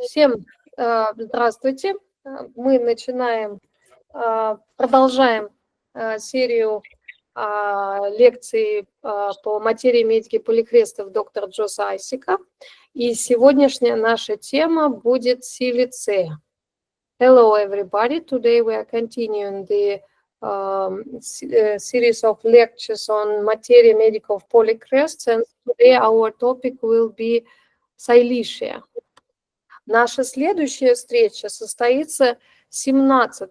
Всем здравствуйте. Мы продолжаем серию лекций по материи медики Полихрестов доктора Джоса Айсека. И сегодняшняя наша тема будет Силиция. Hello, everybody. Today we are continuing the series of lectures on Материя медика of Полихрестов, and today our topic will be Silicea. Наша следующая встреча состоится 17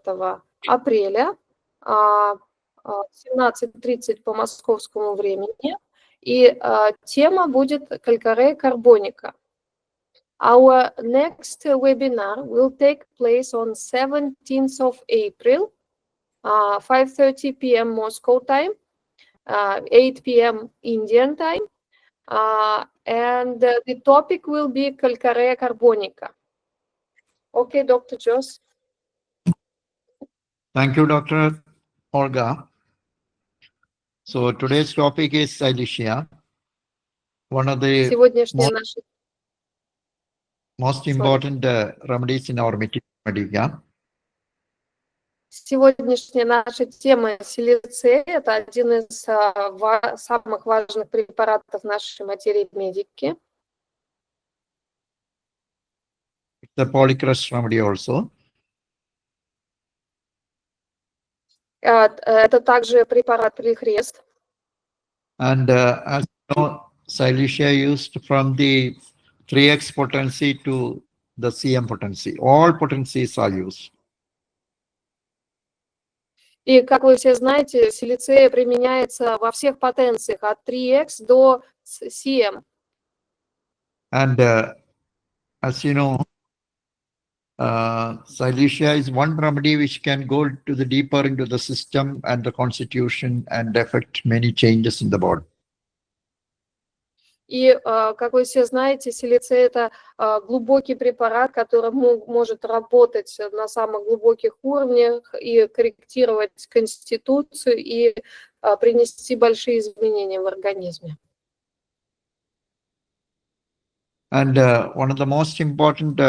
апреля, 17:30 по московскому времени, и тема будет калькарея карбоника. Our next webinar will take place on 17th of April, 5:30 p.m. Moscow time, 8 p.m. Indian time. And the topic will be calcarea carbonica. Okay, Dr. Jos. Thank you, Dr. Olga. So today's topic is Silicea, one of the most important remedies in our Medica. Сегодняшняя наша тема Силиция – это один из самых важных препаратов нашей материи медики. The Polihrestov remedy also. Это также препарат Полихрест. And as you know, Silicea used from the 3x potency to the CM potency. All potencies are used. И, как вы все знаете, силицея применяется во всех потенциях, от 3x до CM. And as you know, Silicea is one remedy which can go to the deeper into the system and the constitution and affect many changes in the body. И, как вы все знаете, силицея – это глубокий препарат, который может работать на самых глубоких уровнях и корректировать конституцию и принести большие изменения в организме. And one of the most important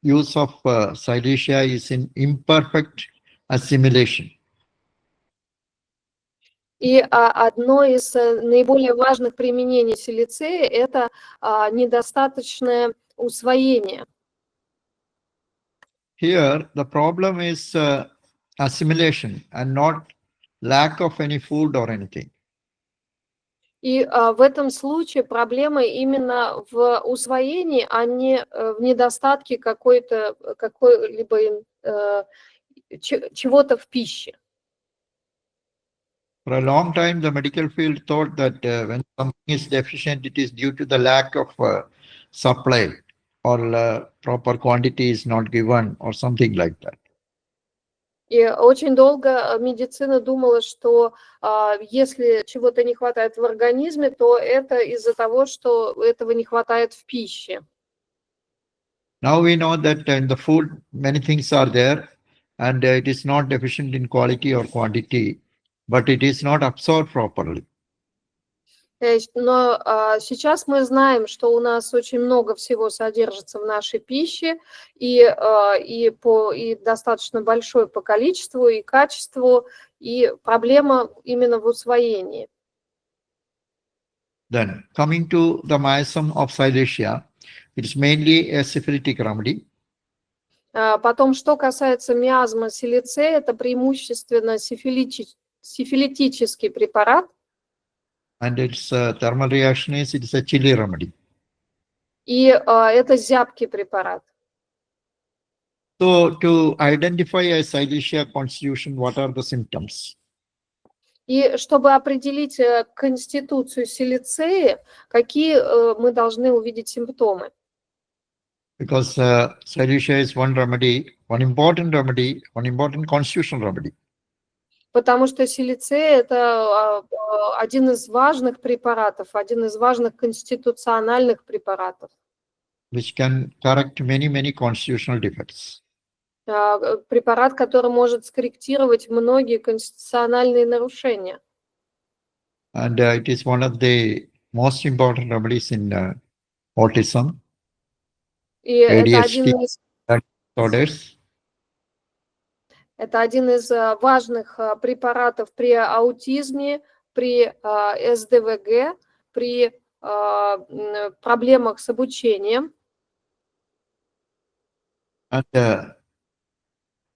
use of Silicea is in imperfect assimilation. И одно из наиболее важных применений силицеи – это недостаточное усвоение. Here, the problem is assimilation and not lack of any food or anything. И в этом случае проблема именно в усвоении, а не в недостатке какой-либо чего-то в пище. For a long time, the medical field thought that when something is deficient, it is due to the lack of supply or proper quantity is not given or something like that. И очень долго медицина думала, что если чего-то не хватает в организме, то это из-за того, что этого не хватает в пище. Now we know that in the food, many things are there, and it is not deficient in quality or quantity, but it is not absorbed properly. Но сейчас мы знаем, что у нас очень много всего содержится в нашей пище, и достаточно большое по количеству и качеству, и проблема именно в усвоении. Then, coming to the mechanism of Silicea, it is mainly a syphilitic remedy. Потом, что касается миазма силицея, это преимущественно сифилитический препарат. And its thermal reaction is it is a chilly remedy. И это зябкий препарат. So to identify a Silicea constitution, what are the symptoms? И чтобы определить конституцию силицеи, какие мы должны увидеть симптомы? Because Silicea is one remedy, one important constitutional remedy. Потому что силицея – это один из важных препаратов, один из важных конституциональных препаратов. Which can correct many constitutional defects. Препарат, который может скорректировать многие конституциональные нарушения. And it is one of the most important remedies in autism. И это ADHD disorders. это один из важных препаратов при аутизме, при СДВГ, при проблемах с обучением. And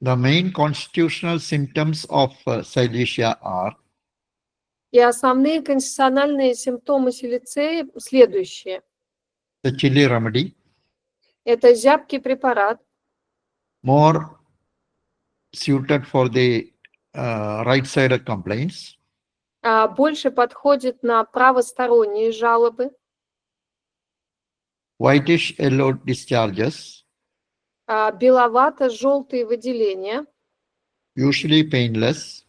the main constitutional symptoms of Silicea are И основные конституциональные симптомы силицеи следующие. the chili remedy, Это зябкий препарат, more suited for the right-sided complaints, больше подходит на правосторонние жалобы, whitish yellow discharges, беловато-желтые выделения, usually painless.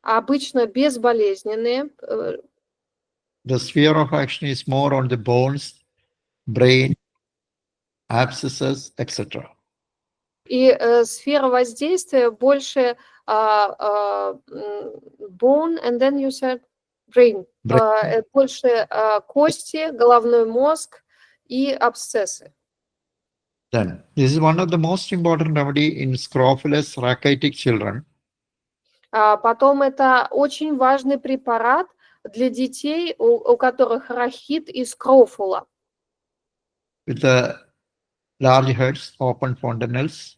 обычно безболезненные. The sphere of action is more on the bones, brain, abscesses, etc. И сфера воздействия больше bone, and then you said brain. Больше кости, головной мозг и абсцессы. Then, this is one of the most important remedy in scrofulous rachitic children. Потом это очень важный препарат для детей, у которых рахит и скрофула. With the large heads, open fontanelles,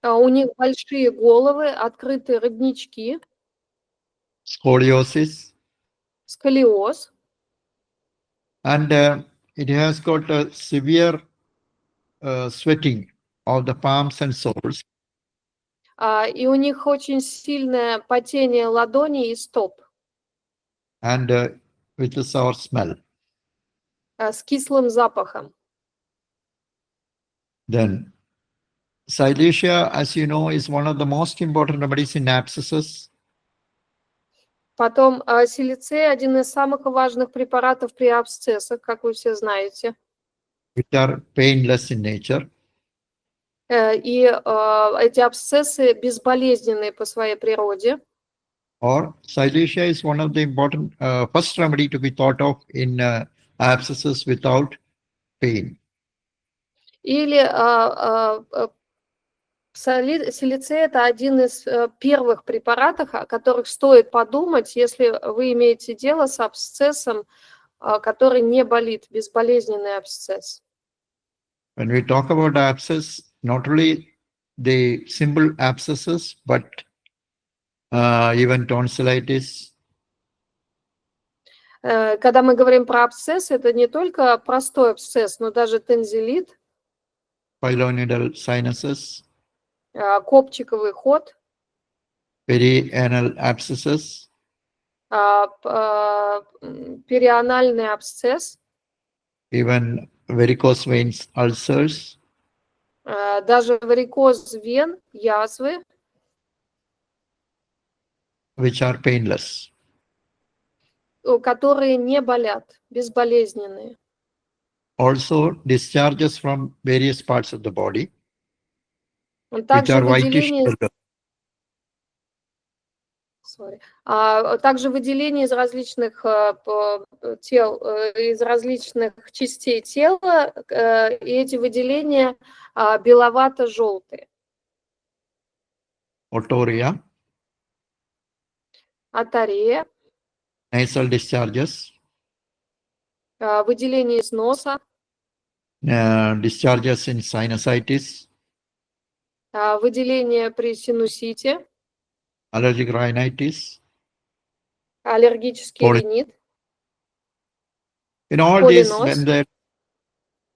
У них большие головы, открытые роднички, scoliosis, сколиоз. and it has got a severe sweating of the palms and soles. И у них очень сильное потение ладоней и стоп. And with a sour smell. С кислым запахом. Then, Silicea, as you know, is one of the most important remedies in abscesses. Потом силицей – один из самых важных препаратов при абсцессах, как вы все знаете. Which are painless in nature. И эти абсцессы безболезненные по своей природе. Or Silicea is one of the important first remedy to be thought of in abscesses without pain. Или силицей – это один из первых препаратов, о которых стоит подумать, если вы имеете дело с абсцессом, который не болит, безболезненный абсцесс. When we talk about abscess, not only the simple abscesses, but even tonsillitis. Когда мы говорим про абсцесс, это не только простой абсцесс, но даже тонзиллит, Pilonidal sinuses, копчиковый ход, perianal abscesses, перианальный абсцесс, even varicose veins ulcers, даже варикоз вен, язвы, which are painless. которые не болят, безболезненные. Also discharges from various parts of the body, which Также are whitish выделение, yellow. также выделение из различных тел, из различных частей тела, и эти выделения беловато-желтые. Otorrhea, Атарея, nasal discharges, выделение из носа, discharges in sinusitis, выделение при синусите, allergic rhinitis. аллергический ринит, In all these, полинос. when the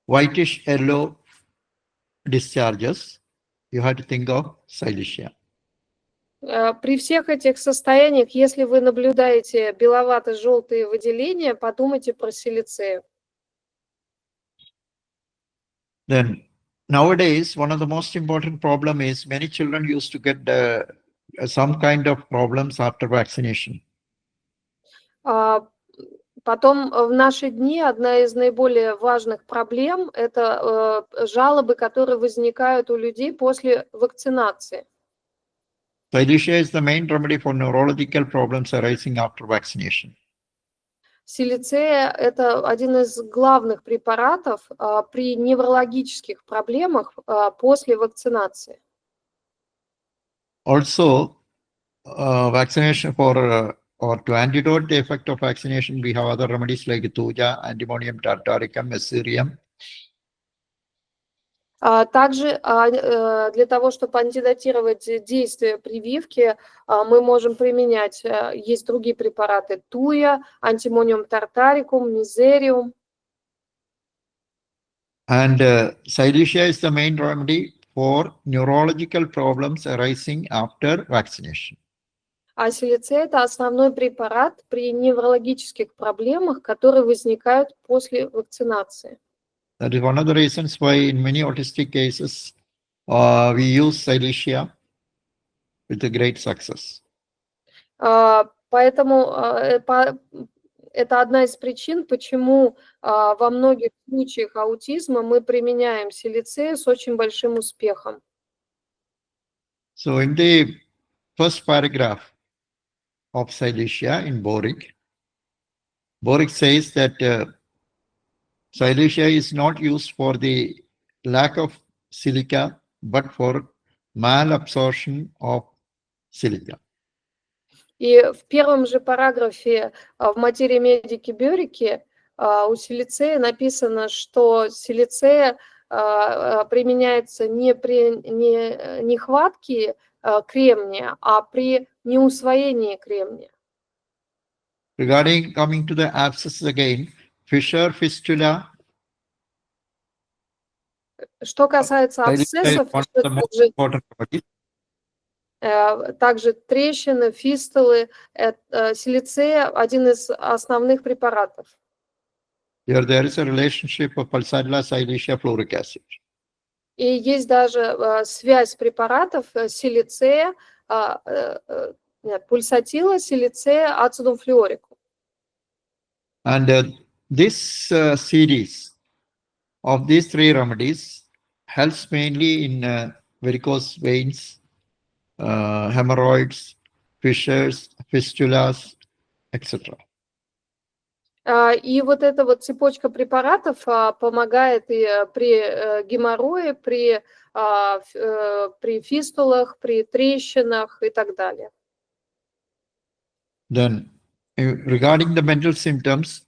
whitish yellow discharges, you have to think of Silicea. При всех этих состояниях, если вы наблюдаете беловато-желтые выделения, подумайте про силицею. Then nowadays, one of the most important problem is many children used to get some kind of problems after vaccination. Потом в наши дни одна из наиболее важных проблем – это жалобы, которые возникают у людей после вакцинации. Silicea is the main remedy for neurological problems arising after vaccination. Силицея – это один из главных препаратов при неврологических проблемах после вакцинации. Also, vaccination for or to antidote the effect of vaccination, we have other remedies like tuja, antimonium tartaricum, meserium. Также для того, чтобы антидотировать действие прививки, мы можем применять, есть другие препараты, туя, антимониум тартарикум, мизериум. And Silicea is the main remedy for neurological problems arising after vaccination. А силицей – это основной препарат при неврологических проблемах, которые возникают после вакцинации. That is one of the reasons why in many autistic cases we use Silicea with a great success. Поэтому это одна из причин, почему во многих случаях аутизма мы применяем силицею с очень большим успехом. So in the first paragraph of Silicea in Boric says that Silicea is not used for the lack of silica, but for malabsorption of silica. И в первом же параграфе в материи медики Бёрике у силицея написано, что силицея применяется не при нехватке кремния, а при неусвоении кремния. Regarding coming to the abscesses again, fissure, fistula. Что касается абсцессов, также трещины, фистулы, силицея – один из основных препаратов. Here there is a relationship of pulsatilla, Silicea, fluoric acid. И есть даже связь препаратов силицея, пульсатила, силицея, ацидум флюорикум. And this series of these three remedies helps mainly in varicose veins, hemorrhoids, fissures, fistulas, etc. И вот эта вот цепочка препаратов помогает и при геморрое, при фистулах, при трещинах и так далее. Then, regarding the mental symptoms,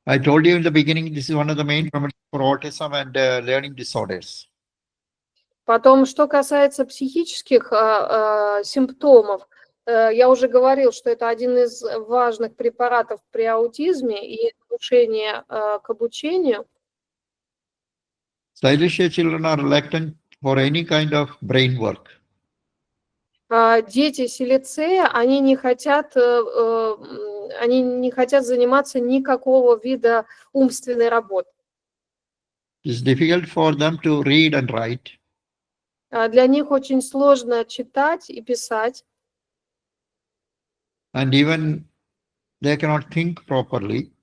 I told you in the beginning, this is one of the main remedies for autism and learning disorders. Потом, что касается психических симптомов, я уже говорил, что это один из важных препаратов при аутизме и нарушении к обучению. Silicea children are reluctant for any kind of brain work. Дети силицея, они не хотят заниматься никакого вида умственной работы. It's difficult for them to read and write. Для них очень сложно читать и писать. And even they cannot think properly.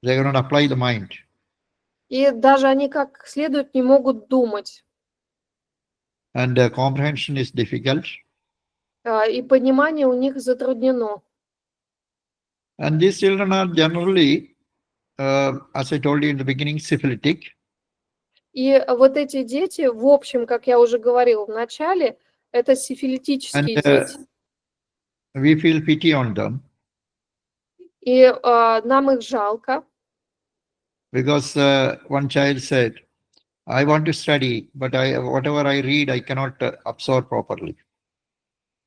They cannot apply the mind. И даже они как следует не могут думать. And comprehension is difficult. И понимание у них затруднено. And these children are generally, as I told you in the beginning, syphilitic. И вот эти дети, в общем, как я уже говорил в начале, это сифилитические дети. We feel pity on them. И нам их жалко. Because one child said, I want to study, but whatever I read, I cannot absorb properly.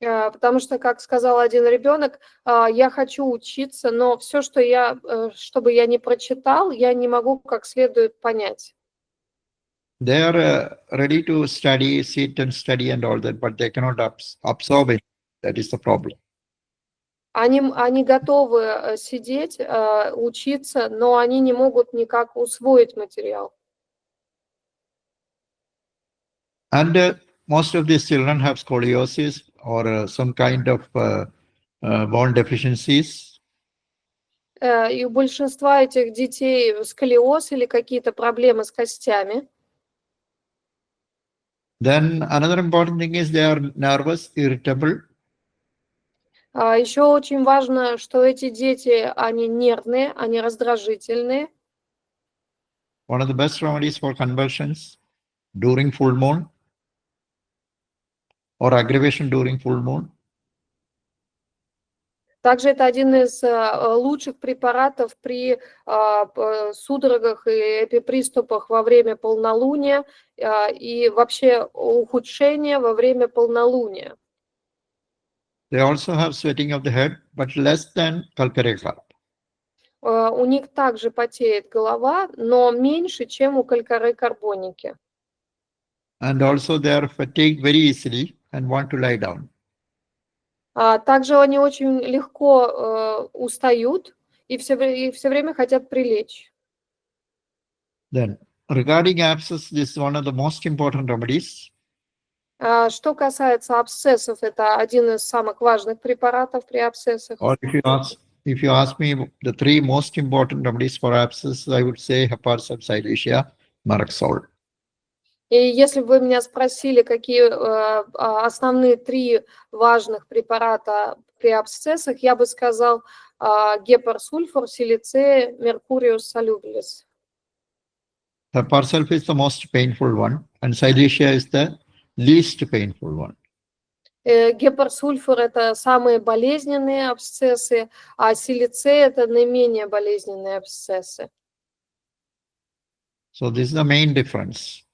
Потому что, как сказал один ребенок, я хочу учиться, но все, что бы я не прочитал, я не могу как следует понять. They are ready to study, sit and study and all that, but they cannot absorb it. That is the problem. Они готовы сидеть, учиться, но они не могут никак усвоить материал. And most of these children have scoliosis or some kind of bone deficiencies. И у большинства этих детей сколиоз или какие-то проблемы с костями. Then another important thing is they are nervous, irritable. Еще очень важно, что эти дети, они нервные, они раздражительные. One of the best remedies for convulsions during full moon or aggravation during full moon. Также это один из лучших препаратов при судорогах и эпиприступах во время полнолуния и вообще ухудшения во время полнолуния. They also have sweating of the head, but less than kalkareka. У них также потеет голова, но меньше, чем у калькары карбоники. And also they are fatigued very easily and want to lie down. Также они очень легко устают и все время хотят прилечь. Then, regarding abscess, this is one of the most important remedies. Что касается абсцессов, это один из самых важных препаратов при абсцессах. Or if you ask me the three most important remedies for abscess, I would say Heparsol, Silicea, Maraxol. И если бы вы меня спросили, какие основные три важных препарата при абсцессах, я бы сказал гепарсульфур, силицея, меркуриус солюбилис. Heparsol is the most painful one, and Silicea is the least painful one. Гепарсульфур – это самые болезненные абсцессы, а силицея – это наименее болезненные абсцессы. So this is the main difference.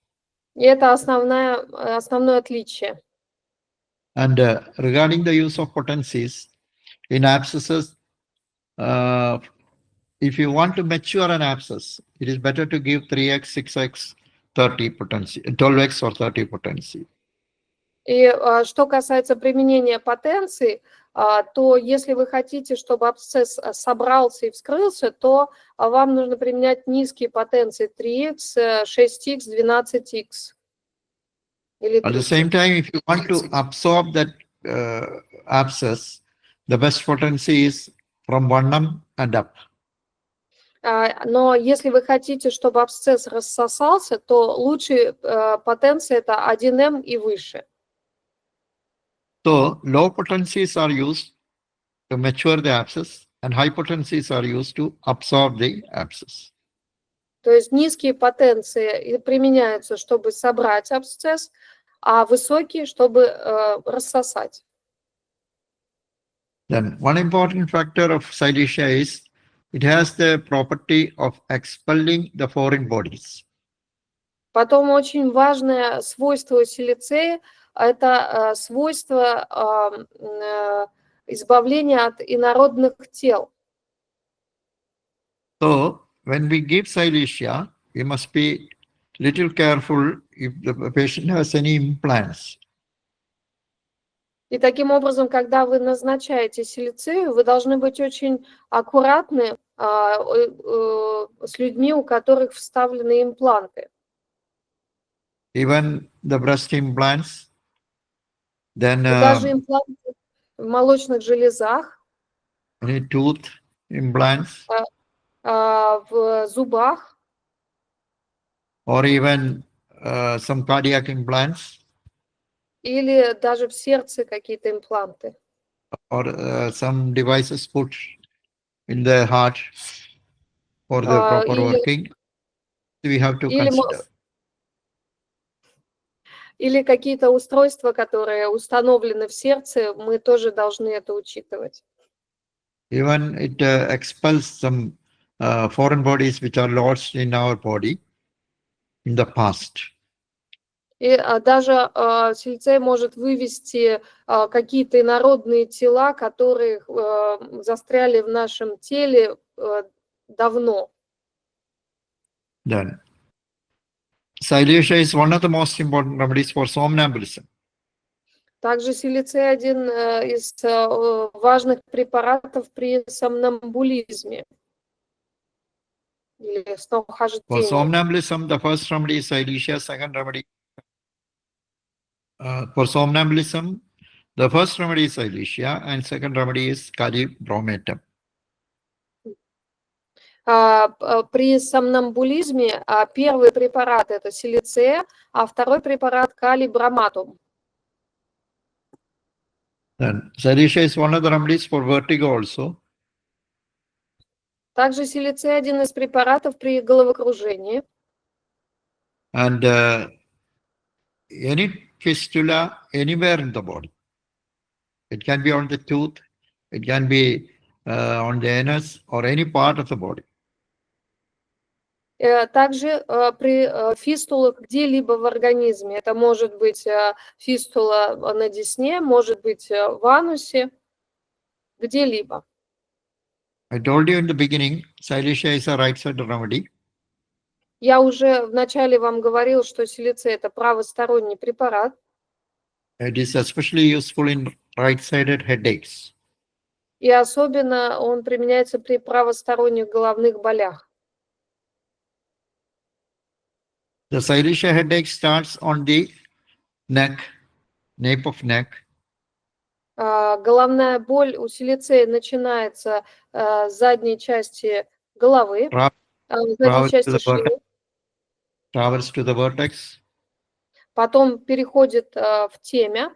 И это основное отличие. And regarding the use of potencies in abscesses, if you want to mature an abscess, it is better to give 3x, 6x, 30 potency, 12x or 30 potency. И что касается применения потенций, то если вы хотите, чтобы абсцесс собрался и вскрылся, то вам нужно применять низкие потенции 3х, 6х, 12х. At the same time, if you want to absorb that abscess, the best potency is from 1m and up. Но если вы хотите, чтобы абсцесс рассосался, то лучшая потенция – это 1m и выше. So low potencies are used to mature the abscess, and high potencies are used to absorb the abscess. То есть низкие потенции применяются, чтобы собрать абсцесс, а высокие, чтобы рассосать. Then one important factor of Silicea is it has the property of expelling the foreign bodies. Потом очень важное свойство силицеи – это свойство избавления от инородных тел. So when we give Silicea, we must be little careful if the patient has any implants. И таким образом, когда вы назначаете силицею, вы должны быть очень аккуратны с людьми, у которых вставлены импланты. Even the breast implants, then Даже импланты в молочных железах, any tooth implants, в зубах, or even some cardiac implants, или даже в сердце какие-то импланты. or some devices put in the heart for the proper working, we have to consider. Или какие-то устройства, которые установлены в сердце, мы тоже должны это учитывать. Even it expels some foreign bodies which are lodged in our body in the past. И даже силицея может вывести какие-то инородные тела, которые застряли в нашем теле давно. Then, Silicea is one of the most important remedies for somnambulism. Также силицей один из важных препаратов при сомнамбулизме или For сновохождении. somnambulism, the first remedy is Silicea, second remedy. For somnambulism, the first remedy is Silicea, and second remedy is calibromatum. При сомнамбулизме первый препарат – это силицея, а второй препарат – калиброматум. And Silicea is one of the remedies for vertigo also. Также силицей один из препаратов при головокружении. And any fistula anywhere in the body. It can be on the tooth, it can be on the anus or any part of the body. Также при фистулах где-либо в организме. Это может быть фистула на десне, может быть в анусе, где-либо. I told you in the beginning, Silicea is a right-sided remedy. Я уже вначале вам говорил, что силицей – это правосторонний препарат. It is especially useful in right-sided headaches. И особенно он применяется при правосторонних головных болях. The Silicea headache starts on the neck, nape of neck. Головная боль у силицея начинается с задней части головы, задней части шеи, Travels to the vertex. потом переходит в темя,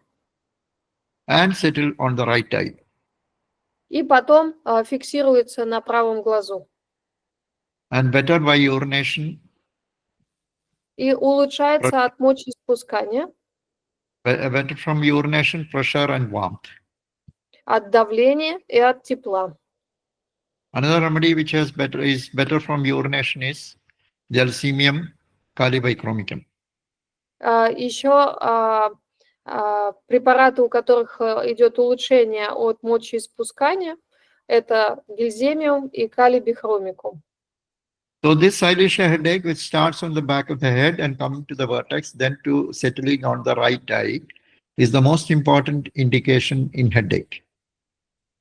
And settle on the right eye. и потом фиксируется на правом глазу. And better by urination. И улучшается от мочеиспускания, Better from urination, pressure and warmth. от давления и от тепла. Another remedy which is better from urination is Gelsemium calibichromicum. Еще препараты, у которых идет улучшение от мочеиспускания, это гельземиум и калий-бихромикум. So this Silicea headache, which starts on the back of the head and coming to the vertex, then to settling on the right eye, is the most important indication in headache.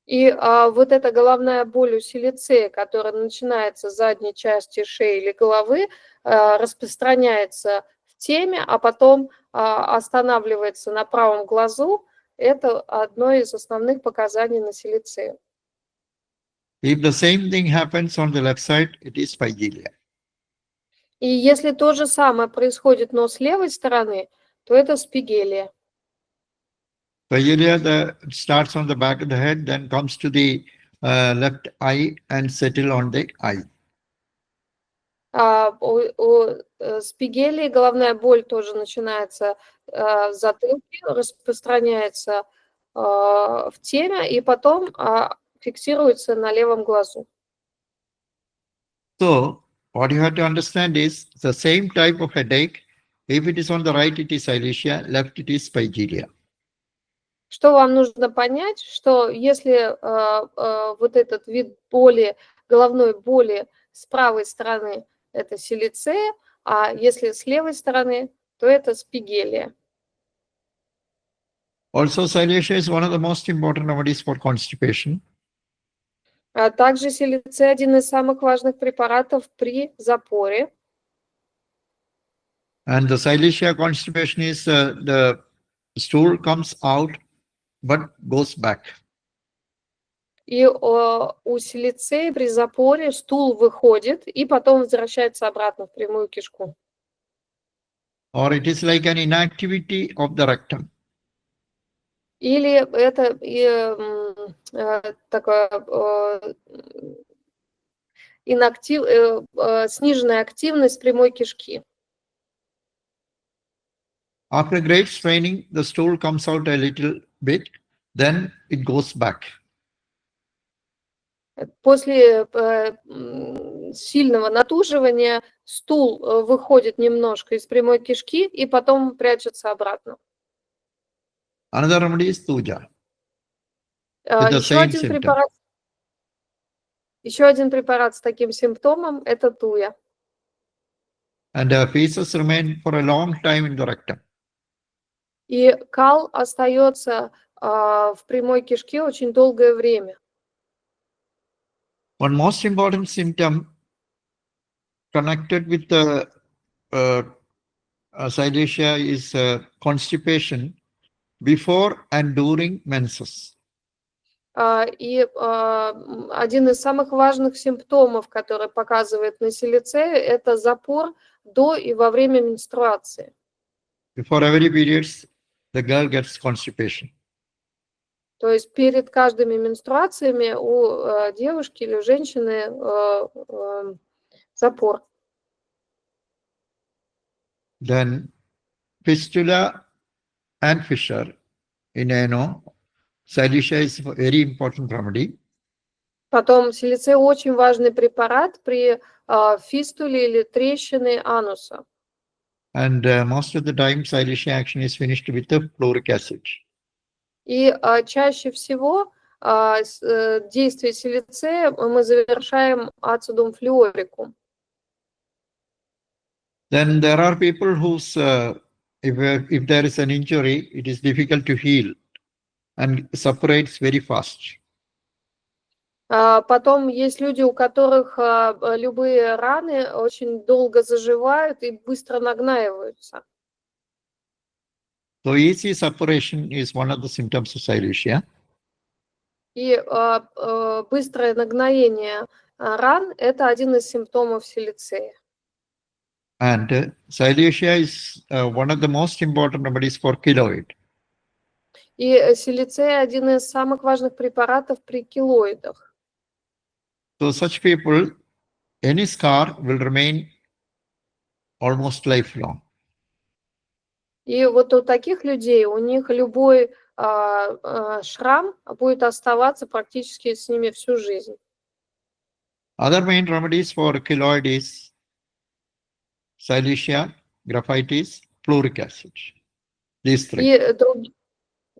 И вот эта головная боль у силицея, которая начинается с задней части шеи или головы, распространяется в теме, а потом останавливается на правом глазу, это одно из основных показаний на силицею. If the same thing happens on the left side, it is Spigelia. И если то же самое происходит, но с левой стороны, то это спигелия. Spigelia starts on the back of the head, then comes to the left eye and settle on the eye. У спигелии головная боль тоже начинается в затылке, распространяется в теме и потом фиксируется на левом глазу. So, what you have to understand is the same type of headache. If it is on the right, it is Silicea, left, it is Spigelia. Что вам нужно понять, что если вот этот вид боли, головной боли с правой стороны, это силицея, а если с левой стороны, то это спигелия. Also, Silicea is one of the most important remedies for constipation. А также силицей один из самых важных препаратов при запоре. And the Silicea constipation is the stool comes out but goes back. И у силицея при запоре стул выходит и потом возвращается обратно в прямую кишку. Or it is like an inactivity of the rectum. Или это такое сниженная активность прямой кишки. After great straining, the stool comes out a little bit, then it goes back. После сильного натуживания стул выходит немножко из прямой кишки и потом прячется обратно. Another remedy is Tuja. Еще один препарат с таким симптомом – это туя. And the feces remain for a long time in the rectum. И кал остается в прямой кишке очень долгое время. One most important symptom connected with the Silicea is constipation before and during menses. И один из самых важных симптомов, который показывает на силицее, это запор до и во время менструации. Before every period, the girl gets constipation. То есть перед каждыми менструациями у девушки или у женщины запор. Then fistula and fissure in Silicea is a very important remedy. Потом силицей очень важный препарат при фистуле или трещины ануса. And most of the time Silicea action is finished with the fluoric acid. И чаще всего действие силицея мы завершаем ацидум флюорикум. Then there are people whose, if there is an injury, it is difficult to heal and separates very fast. Потом есть люди, у которых любые раны очень долго заживают и быстро нагнаиваются. So easy separation is one of the symptoms of Silicea. И быстрое нагноение ран – это один из симптомов силицея. And Silicea is one of the most important remedies for keloid. И силицей – один из самых важных препаратов при килоидах. So such people, any scar will remain almost lifelong. И вот у таких людей, у них любой шрам будет оставаться практически с ними всю жизнь. Other main remedies for keloid is Silicea, graphitis, fluoric acid. These three. И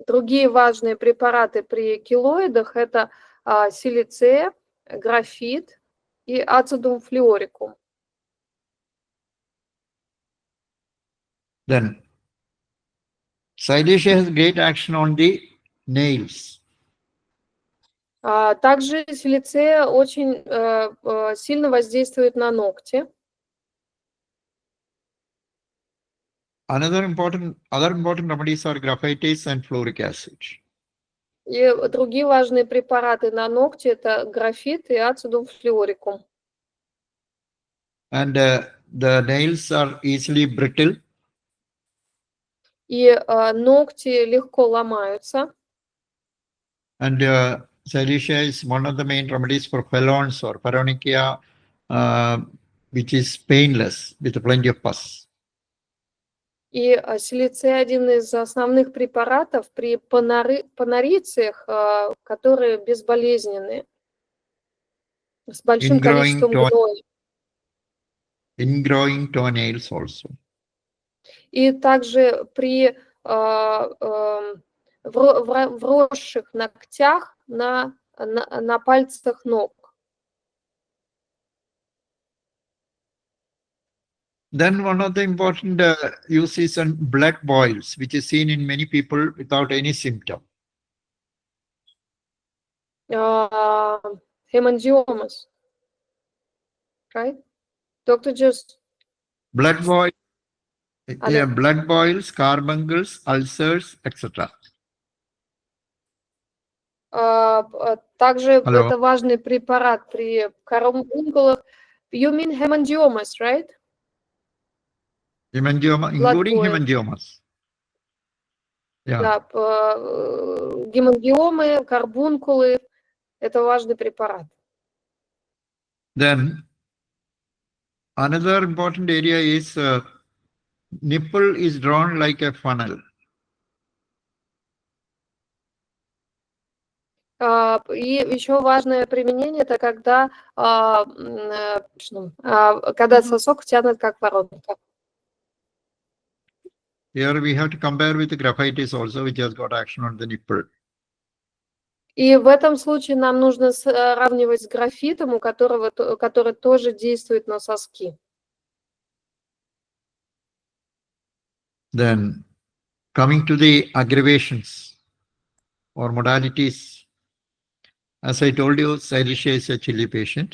другие важные препараты при килоидах – это силицея, графит и ацидум флюорикум. Then Silicea has great action on the nails. Также силицея очень сильно воздействует на ногти. Other important remedies are graphitis and fluoric acid. И другие важные препараты на ногти – это графит и ацидум флюорикум. And the nails are easily brittle. И ногти легко ломаются. And Silicea is one of the main remedies for phelons or paronychia, which is painless with plenty of pus. И силицей один из основных препаратов при панорициях, которые безболезненные, с большим количеством гноя. Ingrowing toenails also. И также при вросших ногтях на пальцах ног. Then one of the important uses on blood boils, which is seen in many people without any symptom. Hemangiomas, right? Dr. Just Blood boil, yeah, blood boils, carbuncles, ulcers, etc. Также это важный препарат при карбункулах. You mean hemangiomas, right? Hemangioma, including hemangiomas. Yeah. Да, гемангиомы, карбункулы – это важный препарат. Then another important area is nipple is drawn like a funnel. И еще важное применение – это когда сосок тянет как воронка. Here we have to compare with the graphitis also, which has got action on the nipple. И в этом случае нам нужно сравнивать с графитом, который тоже действует на соски. Then coming to the aggravations or modalities, as I told you, Silicea is a chilly patient.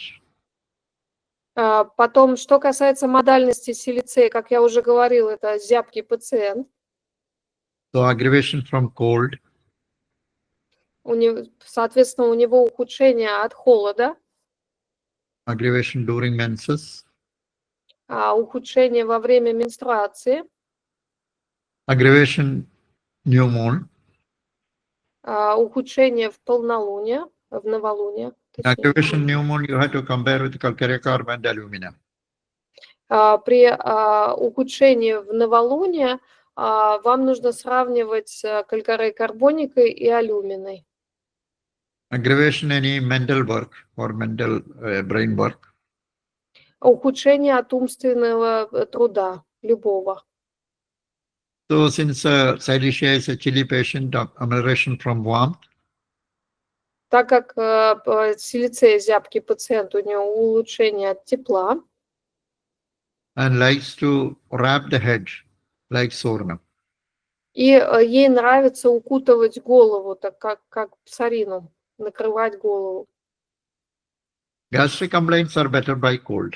Потом, что касается модальности силицея, как я уже говорил, это зябкий пациент. So aggravation from cold. Соответственно, у него ухудшение от холода. Aggravation during menses. Ухудшение во время менструации. Aggravation pneumonia. ухудшение в полнолуние, в новолуние. Точнее. Activation new moon, you have to compare with calcareous carbon and aluminum. При ухудшении в новолуние вам нужно сравнивать с калькарой-карбоникой и алюминой. Aggravation any mental work or mental brain work. Ухудшение от умственного труда, любого. So since Silicea is a chilly patient of amelioration from warmth, Так как Силицея зябкий пациент, у него улучшение от тепла. and likes to wrap the head like sorghum. И ей нравится укутывать голову, так как псарину, накрывать голову. Gastric complaints are better by cold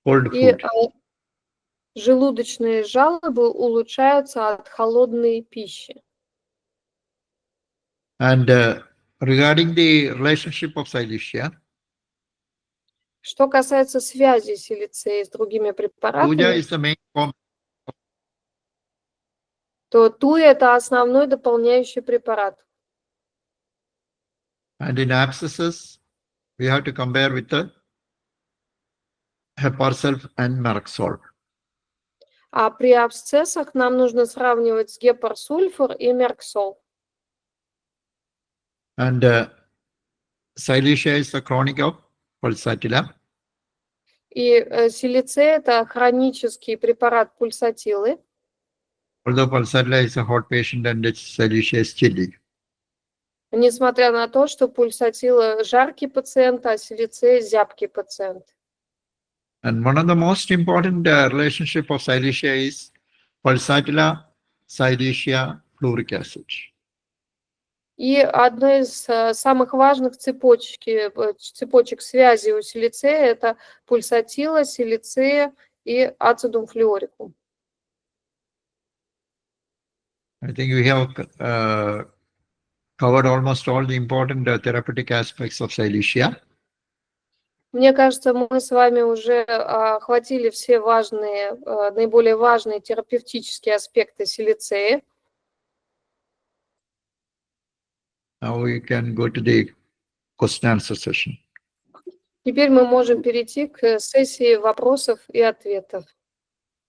food. И желудочные жалобы улучшаются от холодной пищи. And regarding the relationship of Silicea, Что касается связи Силицеи с другими Puja препаратами, is the main component. то туя – это основной дополняющий препарат. And in abscesses, we have to compare with the Heparsol and Merxol. А при абсцессах нам нужно сравнивать с гепарсульфур и мерксол. And Silicea is the chronic of pulsatilla. И Силицея – это хронический препарат пульсатилы. Although pulsatilla is a hot patient and its Silicea is chilly. Несмотря на то, что пульсатила жаркий пациент, а Силицея зябкий пациент. And one of the most important relationship of Silicea is pulsatilla, Silicea, fluoric acid. И одной из самых важных цепочек связи у Силицея – это пульсатила, Силицея и ацидум флюорикум. I think we have covered almost all the important therapeutic aspects of Silicea. Мне кажется, мы с вами уже охватили все наиболее важные терапевтические аспекты Силицеи. Now we can go to the question and answer session. Теперь мы можем перейти к сессии вопросов и ответов.